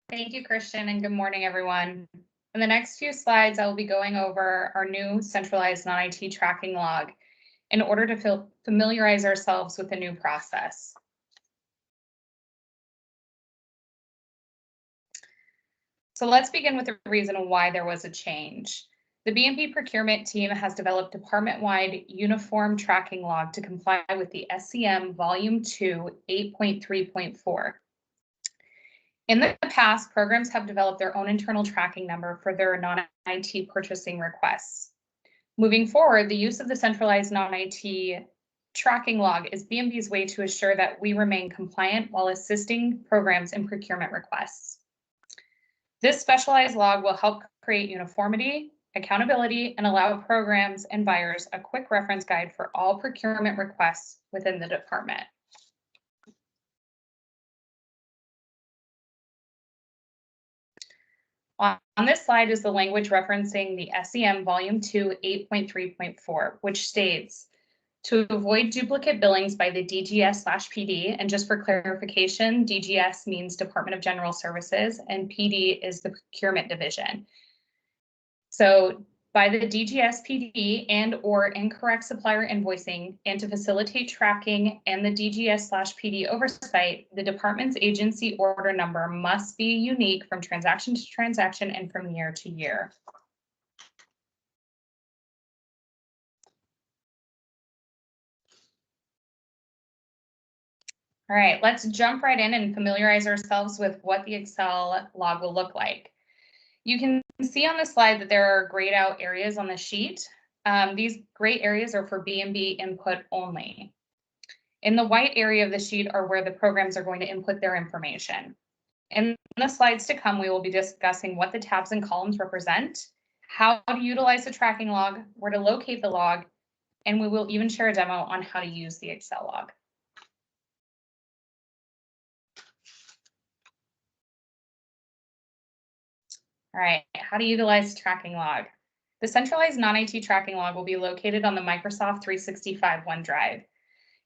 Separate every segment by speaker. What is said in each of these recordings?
Speaker 1: Thank you, Christian, and good morning, everyone. In the next few slides, I will be going over our new centralized non-IT tracking log in order to familiarize ourselves with the new process. So let's begin with the reason why there was a change. The B&B procurement team has developed department-wide uniform tracking log to comply with the SCM Volume 2 8.3.4. In the past, programs have developed their own internal tracking number for their non-IT purchasing requests. Moving forward, the use of the centralized non-IT tracking log is B&B's way to assure that we remain compliant while assisting programs in procurement requests. This specialized log will help create uniformity, accountability, and allow programs and buyers a quick reference guide for all procurement requests within the department. On this slide is the language referencing the SCM Volume 2 8.3.4, which states, to avoid duplicate billings by the DGS/PD, and just for clarification, DGS means Department of General Services and PD is the procurement division. So by the DGS/PD and or incorrect supplier invoicing, and to facilitate tracking and the DGS/PD oversight, the department's agency order number must be unique from transaction to transaction and from year to year. All right, let's jump right in and familiarize ourselves with what the Excel log will look like. You can see on the slide that there are grayed out areas on the sheet. These gray areas are for B&B input only. In the white area of the sheet are where the programs are going to input their information. In the slides to come, we will be discussing what the tabs and columns represent, how to utilize the tracking log, where to locate the log, and we will even share a demo on how to use the Excel log. All right, how to utilize tracking log. The centralized non-IT tracking log will be located on the Microsoft 365 OneDrive.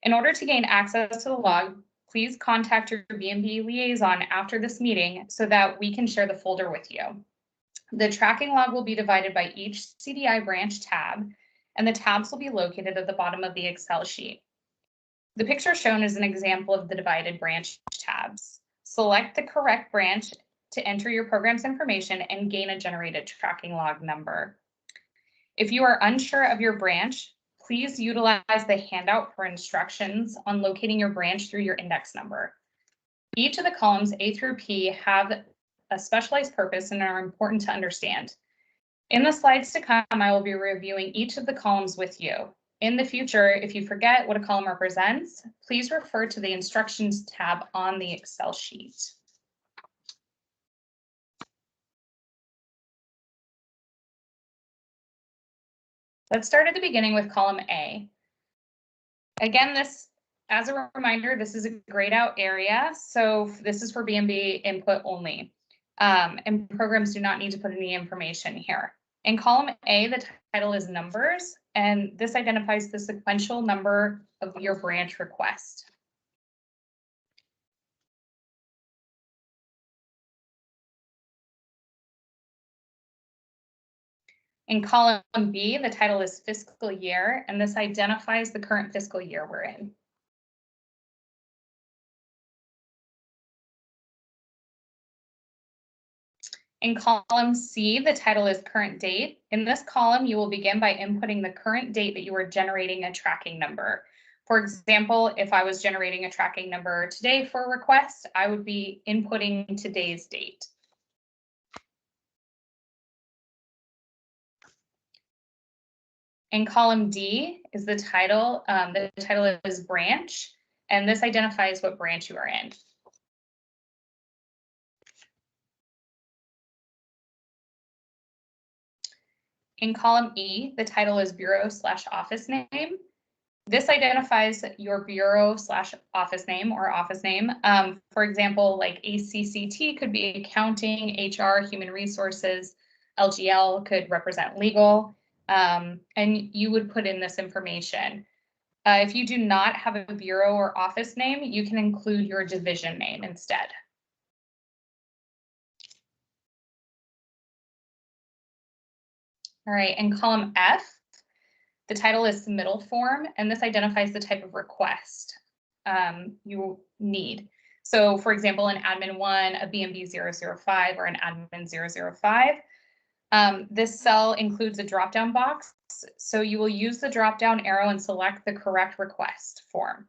Speaker 1: In order to gain access to the log, please contact your B&B liaison after this meeting so that we can share the folder with you. The tracking log will be divided by each CDI branch tab, and the tabs will be located at the bottom of the Excel sheet. The picture shown is an example of the divided branch tabs. Select the correct branch to enter your program's information and gain a generated tracking log number. If you are unsure of your branch, please utilize the handout for instructions on locating your branch through your index number. Each of the columns A through P have a specialized purpose and are important to understand. In the slides to come, I will be reviewing each of the columns with you. In the future, if you forget what a column represents, please refer to the instructions tab on the Excel sheet. Let's start at the beginning with column A. Again, this, as a reminder, this is a grayed out area. So this is for B&B input only. And programs do not need to put any information here. In column A, the title is numbers, and this identifies the sequential number of your branch request. In column B, the title is fiscal year, and this identifies the current fiscal year we're in. In column C, the title is current date. In this column, you will begin by inputting the current date that you are generating a tracking number. For example, if I was generating a tracking number today for a request, I would be inputting today's date. In column D is the title. The title is branch, and this identifies what branch you are in. In column E, the title is bureau/office name. This identifies your bureau/office name or office name. For example, like ACCT could be accounting, HR, human resources, LGL could represent legal. And you would put in this information. If you do not have a bureau or office name, you can include your division name instead. All right, in column F, the title is submittal form, and this identifies the type of request you need. So for example, an admin 1, a BMB 005, or an admin 005. This cell includes a drop-down box, so you will use the drop-down arrow and select the correct request form.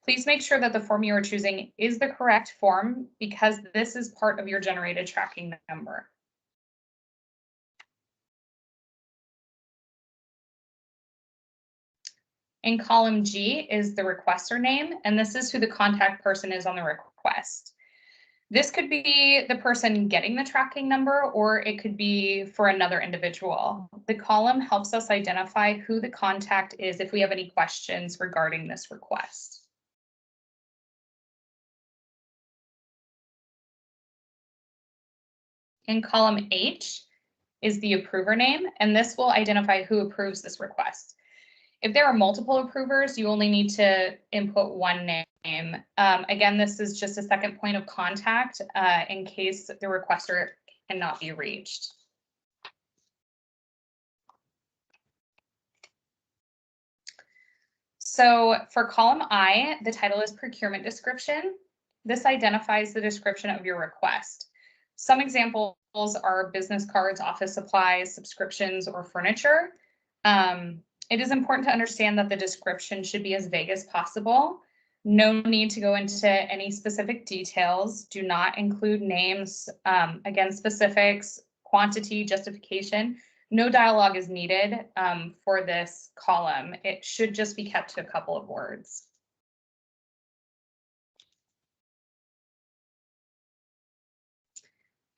Speaker 1: Please make sure that the form you are choosing is the correct form because this is part of your generated tracking number. In column G is the requester name, and this is who the contact person is on the request. This could be the person getting the tracking number, or it could be for another individual. The column helps us identify who the contact is if we have any questions regarding this request. In column H is the approver name, and this will identify who approves this request. If there are multiple approvers, you only need to input one name. Again, this is just a second point of contact in case the requester cannot be reached. So for column I, the title is procurement description. This identifies the description of your request. Some examples are business cards, office supplies, subscriptions, or furniture. It is important to understand that the description should be as vague as possible. No need to go into any specific details. Do not include names, again, specifics, quantity, justification. No dialogue is needed for this column. It should just be kept to a couple of words.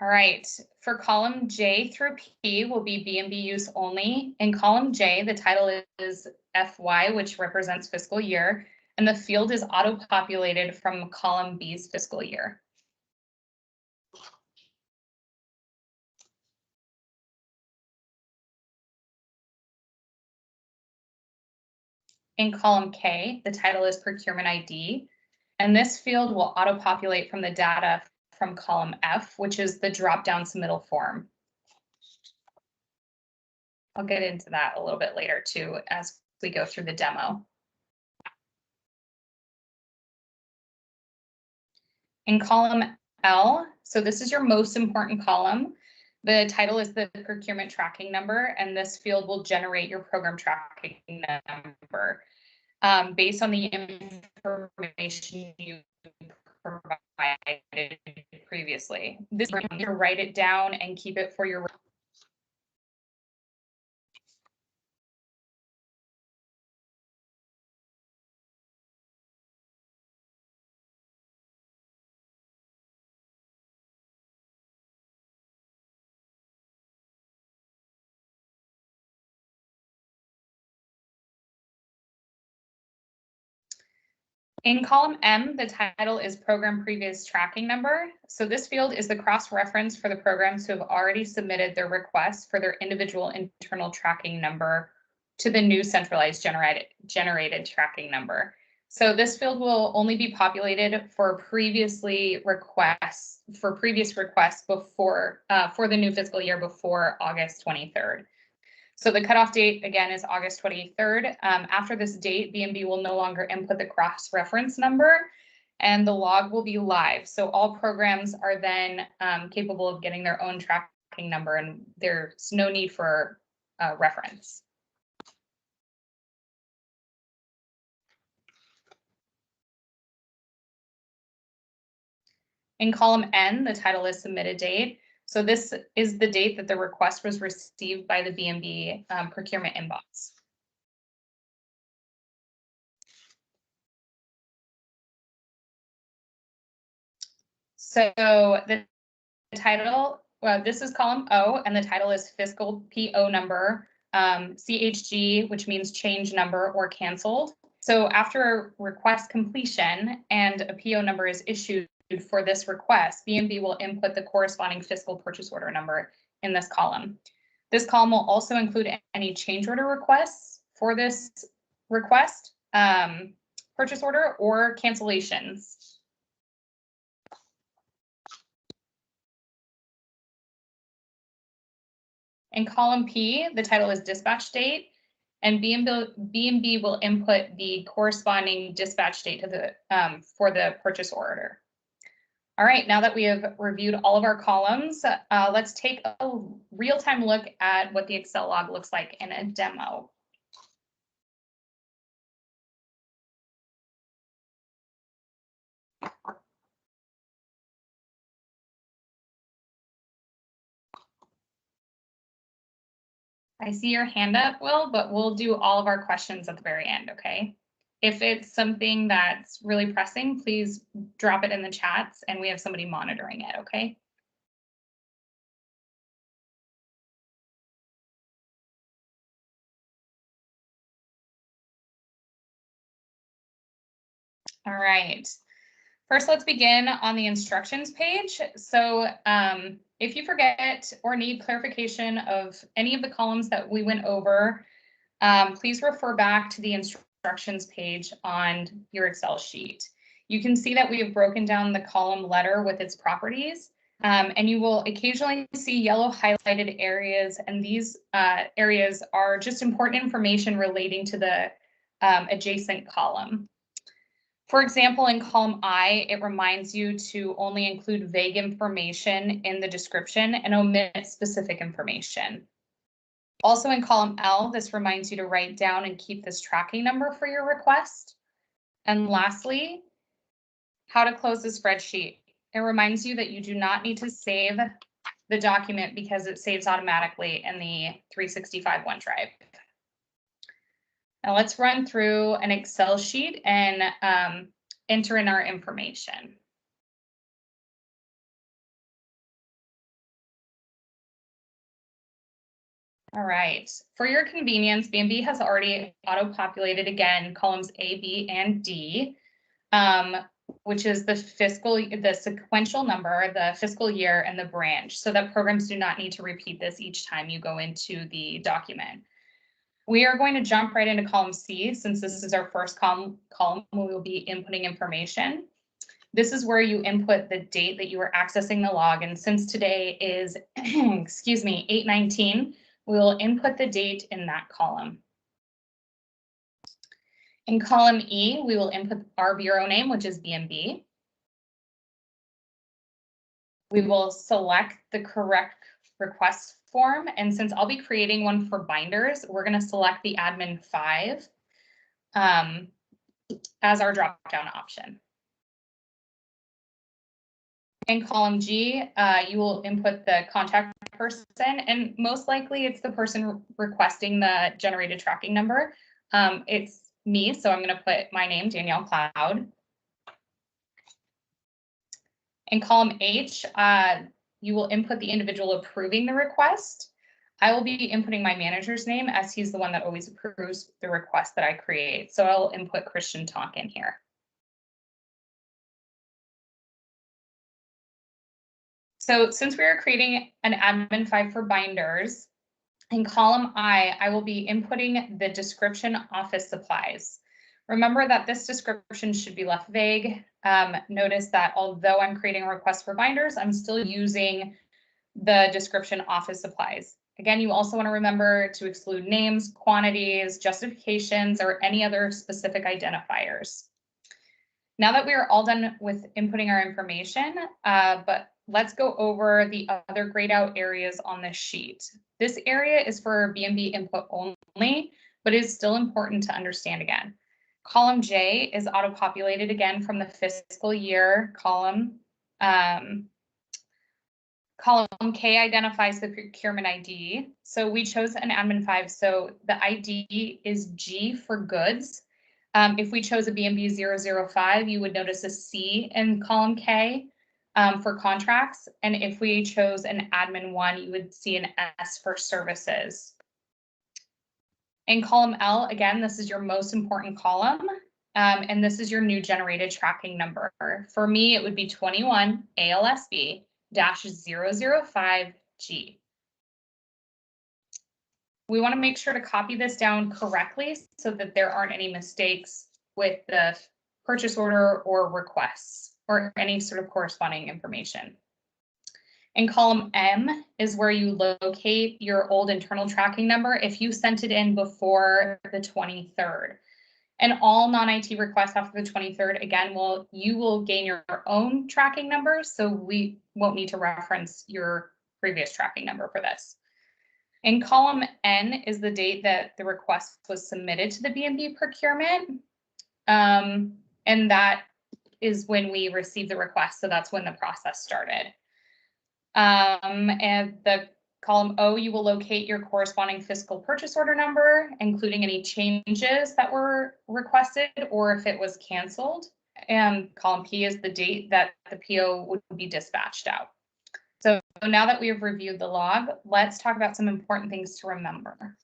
Speaker 1: All right, for column J through P will be B&B use only. In column J, the title is FY, which represents fiscal year, and the field is auto-populated from column B's fiscal year. In column K, the title is procurement ID, and this field will auto-populate from the data from column F, which is the drop-down submittal form. I'll get into that a little bit later too as we go through the demo. In column L, so this is your most important column. The title is the procurement tracking number, and this field will generate your program tracking number based on the information you provided previously. This you need to write it down and keep it for your In column M, the title is program previous tracking number. So this field is the cross-reference for the programs who have already submitted their requests for their individual internal tracking number to the new centralized generated tracking number. So this field will only be populated for previous requests before for the new fiscal year before August 23rd. So the cutoff date, again, is August 23rd. After this date, B&B will no longer input the cross-reference number, and the log will be live. So all programs are then capable of getting their own tracking number, and there's no need for reference. In column N, the title is submitted date. So this is the date that the request was received by the B&B procurement inbox. So the title, well, this is column O, and the title is fiscal PO number, CHG, which means change number or canceled. So after request completion and a PO number is issued for this request, B&B will input the corresponding fiscal purchase order number in this column. This column will also include any change order requests for this request, purchase order, or cancellations. In column P, the title is dispatch date, and B&B will input the corresponding dispatch date to the for the purchase order. All right, now that we have reviewed all of our columns, let's take a real-time look at what the Excel log looks like in a demo. I see your hand up, Will, but we'll do all of our questions at the very end, okay? If it's something that's really pressing, please drop it in the chats and we have somebody monitoring it, okay? All right. First, let's begin on the instructions page. So if you forget or need clarification of any of the columns that we went over, please refer back to the instructions page on your Excel sheet. You can see that we have broken down the column letter with its properties, and you will occasionally see yellow highlighted areas, and these areas are just important information relating to the adjacent column. For example, in column I, it reminds you to only include vague information in the description and omit specific information. Also in column L, this reminds you to write down and keep this tracking number for your request. And lastly, how to close the spreadsheet. It reminds you that you do not need to save the document because it saves automatically in the 365 OneDrive. Now let's run through an Excel sheet and enter in our information. All right, for your convenience, B&B has already auto-populated again columns A, B, and D, which is the sequential number, the fiscal year, and the branch, so that programs do not need to repeat this each time you go into the document. We are going to jump right into column C, since this is our first column where we'll be inputting information. This is where you input the date that you are accessing the log, and since today is, excuse me, 8/19, we will input the date in that column. In column E, we will input our bureau name, which is B&B. We will select the correct request form, and since I'll be creating one for binders, we're going to select the admin 5 as our drop-down option. In column G, you will input the contact person, and most likely it's the person requesting the generated tracking number. It's me, so I'm going to put my name, Danielle Cloud. In column H, you will input the individual approving the request. I will be inputting my manager's name as he's the one that always approves the request that I create. So I'll input Christian Tonkin here. So since we are creating an admin 5 for binders, in column I will be inputting the description office supplies. Remember that this description should be left vague. Notice that although I'm creating a request for binders, I'm still using the description office supplies. Again, you also want to remember to exclude names, quantities, justifications, or any other specific identifiers. Now that we are all done with inputting our information, but let's go over the other grayed out areas on this sheet. This area is for B&B input only, but is still important to understand again. Column J is auto-populated again from the fiscal year column. Column K identifies the procurement ID. So we chose an admin 5, so the ID is G for goods. If we chose a B&B 005, you would notice a C in column K for contracts. And if we chose an admin 1, you would see an S for services. In column L, again, this is your most important column. And this is your new generated tracking number. For me, it would be 21 ALSB-005G. We want to make sure to copy this down correctly so that there aren't any mistakes with the purchase order or requests or any sort of corresponding information. In column M is where you locate your old internal tracking number if you sent it in before the 23rd. And all non-IT requests after the 23rd, again, you will gain your own tracking number, so we won't need to reference your previous tracking number for this. In column N is the date that the request was submitted to the B&B procurement, and that is when we received the request, so that's when the process started. And the column O, you will locate your corresponding fiscal purchase order number, including any changes that were requested or if it was canceled. And column P is the date that the PO would be dispatched out. So now that we have reviewed the log, let's talk about some important things to remember.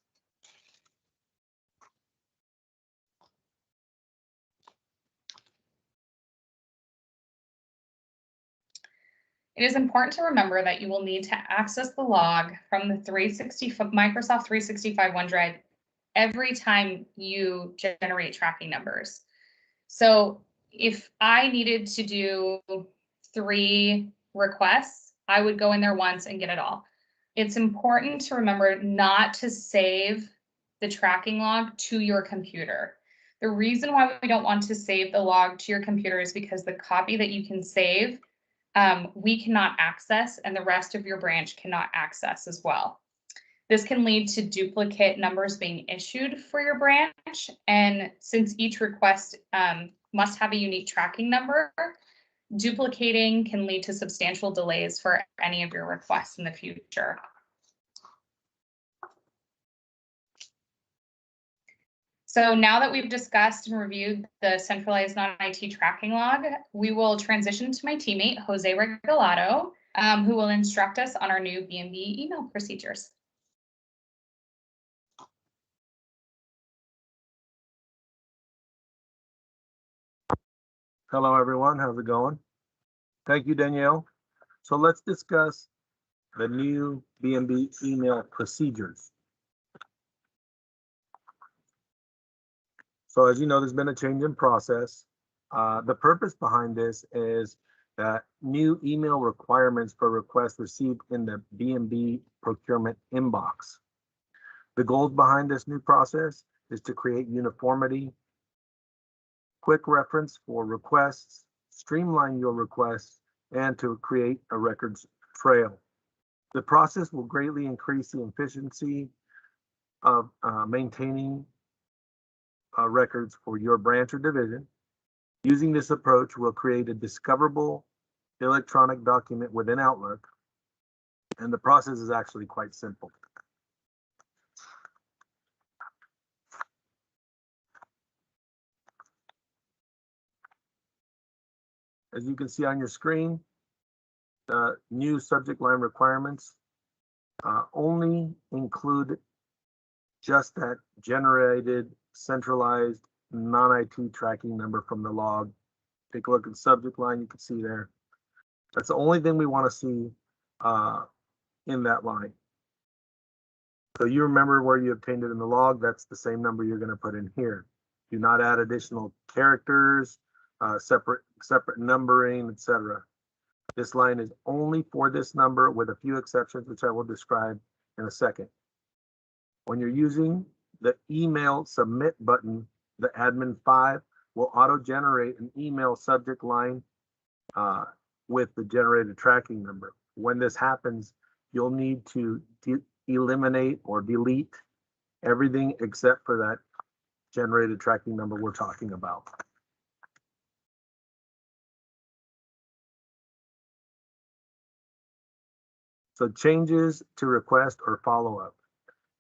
Speaker 1: It is important to remember that you will need to access the log from the Microsoft 365 OneDrive every time you generate tracking numbers. So if I needed to do 3 requests, I would go in there once and get it all. It's important to remember not to save the tracking log to your computer. The reason why we don't want to save the log to your computer is because the copy that you can save, we cannot access, and the rest of your branch cannot access as well. This can lead to duplicate numbers being issued for your branch, and since each request must have a unique tracking number, duplicating can lead to substantial delays for any of your requests in the future. So now that we've discussed and reviewed the centralized non-IT tracking log, we will transition to my teammate, Jose Regalado, who will instruct us on our new B&B email procedures.
Speaker 2: Hello, everyone. How's it going? Thank you, Danielle. So let's discuss the new B&B email procedures. So as you know, there's been a change in process. The purpose behind this is that new email requirements for requests received in the B&B procurement inbox. The goals behind this new process is to create uniformity, quick reference for requests, streamline your requests, and to create a records trail. The process will greatly increase the efficiency of maintaining records for your branch or division. Using this approach will create a discoverable electronic document within Outlook, and the process is actually quite simple. As you can see on your screen, the new subject line requirements only include just that generated centralized non-IT tracking number from the log. Take a look at the subject line, you can see there. That's the only thing we want to see in that line. So you remember where you obtained it in the log, that's the same number you're going to put in here. Do not add additional characters, separate numbering, etc. This line is only for this number with a few exceptions, which I will describe in a second. When you're using the email submit button, the admin 5 will auto-generate an email subject line with the generated tracking number. When this happens, you'll need to eliminate or delete everything except for that generated tracking number we're talking about. So changes to request or follow-up.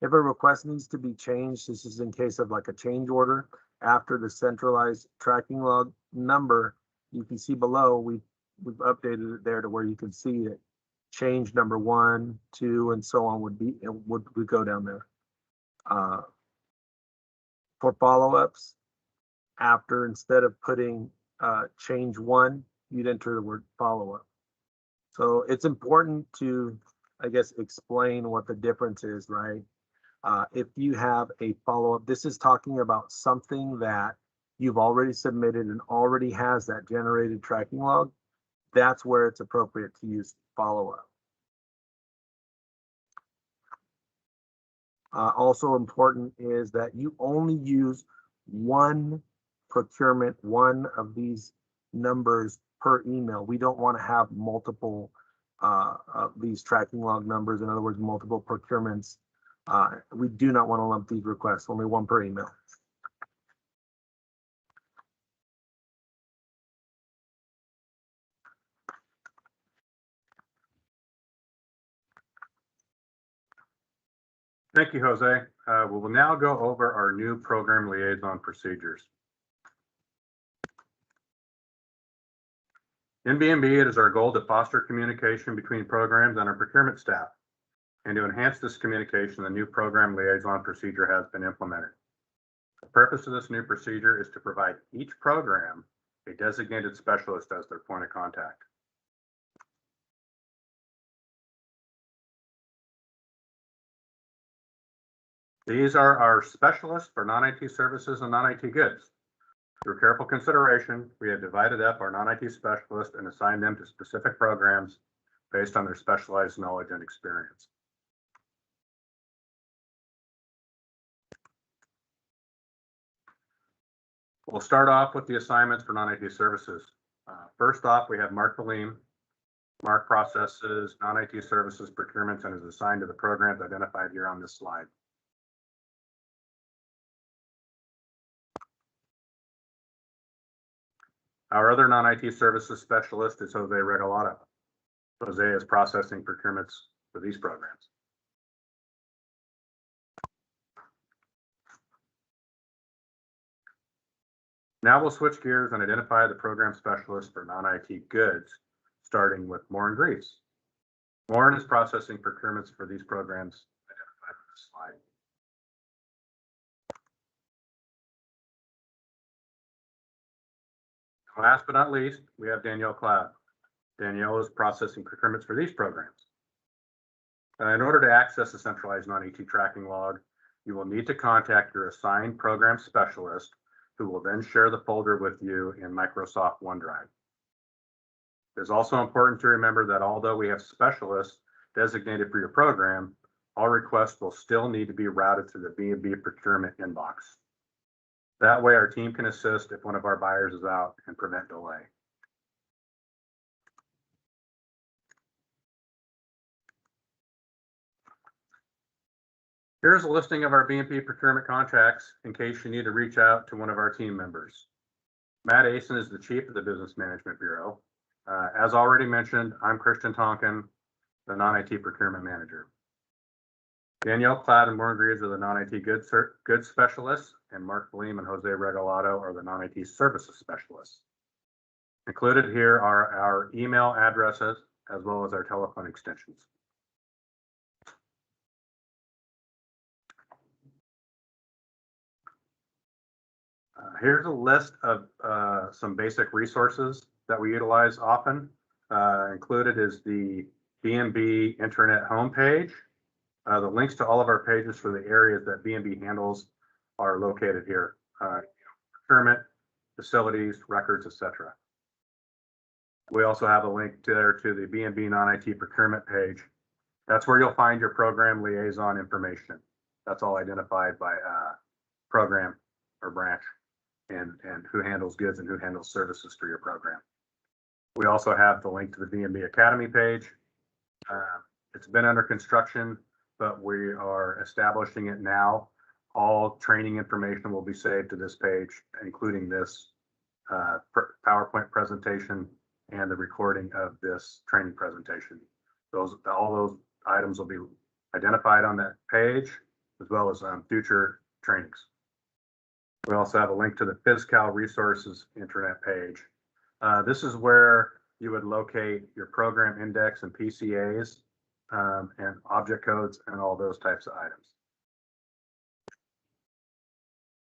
Speaker 2: If a request needs to be changed, this is in case of like a change order after the centralized tracking log number, you can see below, we've updated it there to where you can see that change number 1, 2, and so on would go down there. For follow-ups, after, instead of putting change 1, you'd enter the word follow-up. So it's important to, I guess, explain what the difference is, right? If you have a follow-up, this is talking about something that you've already submitted and already has that generated tracking log. That's where it's appropriate to use follow-up. Also important is that you only use one procurement, one of these numbers per email. We don't want to have multiple these tracking log numbers, in other words, multiple procurements. We do not want to lump these requests, only one per email.
Speaker 3: Thank you, Jose. We will now go over our new program liaison procedures. In B&B, it is our goal to foster communication between programs and our procurement staff. And to enhance this communication, the new program liaison procedure has been implemented. The purpose of this new procedure is to provide each program a designated specialist as their point of contact. These are our specialists for non-IT services and non-IT goods. Through careful consideration, we have divided up our non-IT specialists and assigned them to specific programs based on their specialized knowledge and experience. We'll start off with the assignments for non-IT services. First off, we have Mark Valim. Mark processes non-IT services procurements and is assigned to the programs identified here on this slide. Our other non-IT services specialist is Jose Regalado. Jose is processing procurements for these programs. Now we'll switch gears and identify the program specialist for non-IT goods, starting with Morin Greaves. Morin is processing procurements for these programs identified on this slide. Last but not least, we have Danielle Cloud. Danielle is processing procurements for these programs. In order to access the centralized non-IT tracking log, you will need to contact your assigned program specialist, who will then share the folder with you in Microsoft OneDrive. It is also important to remember that although we have specialists designated for your program, all requests will still need to be routed to the B&B procurement inbox. That way our team can assist if one of our buyers is out and prevent delay. Here's a listing of our B&B procurement contacts in case you need to reach out to one of our team members. Matt Asen is the chief of the Business Management Bureau. As already mentioned, I'm Christian Tonkin, the non-IT procurement manager. Danielle Cloud and Morin Greaves are the non-IT goods specialists, and Mark Valim and Jose Regalado are the non-IT services specialists. Included here are our email addresses as well as our telephone extensions. Here's a list of some basic resources that we utilize often. Included is the B&B Internet homepage. The links to all of our pages for the areas that B&B handles are located here. Procurement, facilities, records, etc. We also have a link there to the B&B non-IT procurement page. That's where you'll find your program liaison information. That's all identified by program or branch and who handles goods and who handles services for your program. We also have the link to the B&B Academy page. It's been under construction, but we are establishing it now. All training information will be saved to this page, including this PowerPoint presentation and the recording of this training presentation. All those items will be identified on that page, as well as future trainings. We also have a link to the FizCal resources internet page. This is where you would locate your program index and PCAs and object codes and all those types of items.